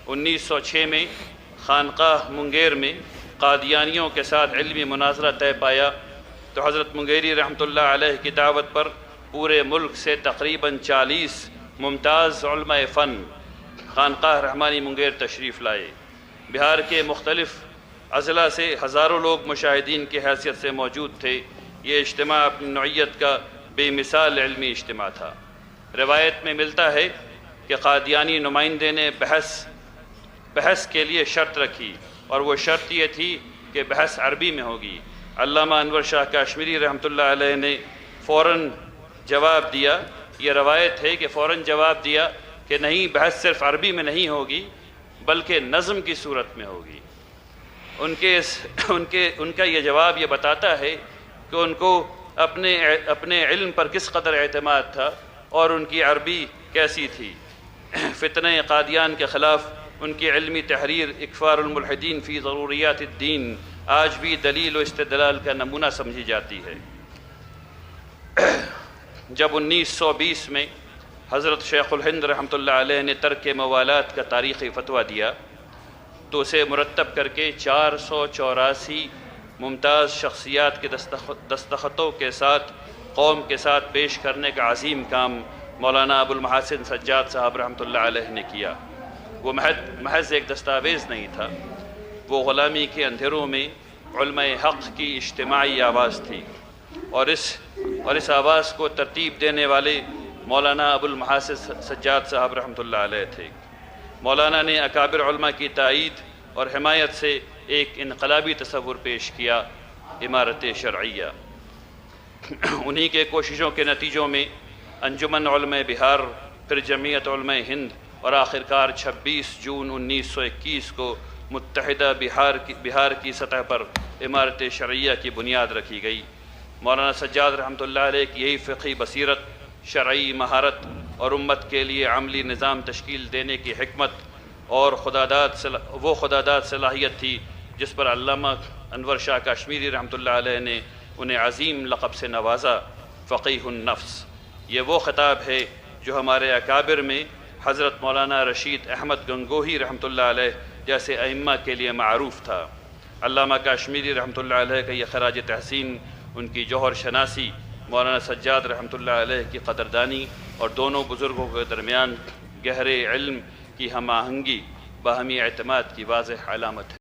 1906 میں خانقاہ منگیر میں قادیانیوں کے ساتھ علمی مناظرہ طے پایا تو حضرت منگیری رحمۃ اللہ علیہ کی دعوت پر پورے ملک سے تقریباً 40 ممتاز علماء فن خانقاہ رحمانی منگیر تشریف لائے۔ بہار کے مختلف اضلاع سے ہزاروں لوگ مشاہدین کی حیثیت سے موجود تھے۔ یہ اجتماع اپنی نوعیت کا بے مثال علمی اجتماع تھا۔ روایت میں ملتا ہے کہ قادیانی نمائندے نے بحث کے لیے شرط رکھی، اور وہ شرط یہ تھی کہ بحث عربی میں ہوگی۔ علامہ انور شاہ کاشمیری رحمۃ اللہ علیہ نے فوراً جواب دیا، یہ روایت ہے کہ فوراً جواب دیا کہ نہیں، بحث صرف عربی میں نہیں ہوگی بلکہ نظم کی صورت میں ہوگی۔ ان کا یہ جواب یہ بتاتا ہے کہ ان کو اپنے علم پر کس قدر اعتماد تھا اور ان کی عربی کیسی تھی۔ فتنہ قادیان کے خلاف ان کی علمی تحریر اکفار الملحدین فی ضروریات الدین آج بھی دلیل و استدلال کا نمونہ سمجھی جاتی ہے۔ جب 1920 میں حضرت شیخ الہند رحمۃ اللہ علیہ نے ترک موالات کا تاریخی فتویٰ دیا تو اسے مرتب کر کے 484 ممتاز شخصیات کے دستخطوں کے ساتھ قوم کے ساتھ پیش کرنے کا عظیم کام مولانا ابو المحاسن سجاد صاحب رحمۃ اللہ علیہ نے کیا۔ وہ محض ایک دستاویز نہیں تھا، وہ غلامی کے اندھیروں میں علماء حق کی اجتماعی آواز تھی، اور اس آواز کو ترتیب دینے والے مولانا ابو المحاسن سجاد صاحب رحمۃ اللہ علیہ تھے۔ مولانا نے اکابر علماء کی تائید اور حمایت سے ایک انقلابی تصور پیش کیا، امارت شرعیہ۔ انہی کے کوششوں کے نتیجوں میں انجمن علماء بہار، پھر جمعیت علماء ہند، اور آخرکار 26 جون 1921 کو متحدہ بہار کی سطح پر امارت شرعیہ کی بنیاد رکھی گئی۔ مولانا سجاد رحمۃ اللہ علیہ کی یہی فقہی بصیرت، شرعی مہارت اور امت کے لیے عملی نظام تشکیل دینے کی حکمت اور خداداد صلاحیت تھی جس پر علامہ انور شاہ کاشمیری رحمۃ اللہ علیہ نے انہیں عظیم لقب سے نوازا، فقیہ النفس۔ یہ وہ خطاب ہے جو ہمارے اکابر میں حضرت مولانا رشید احمد گنگوہی رحمۃ اللہ علیہ جیسے ائمہ کے لیے معروف تھا۔ علامہ کاشمیری رحمۃ اللہ علیہ کا یہ خراج تحسین ان کی جوہر شناسی، مولانا سجاد رحمۃ اللہ علیہ کی قدردانی اور دونوں بزرگوں کے درمیان گہرے علم کی ہم آہنگی، باہمی اعتماد کی واضح علامت ہے۔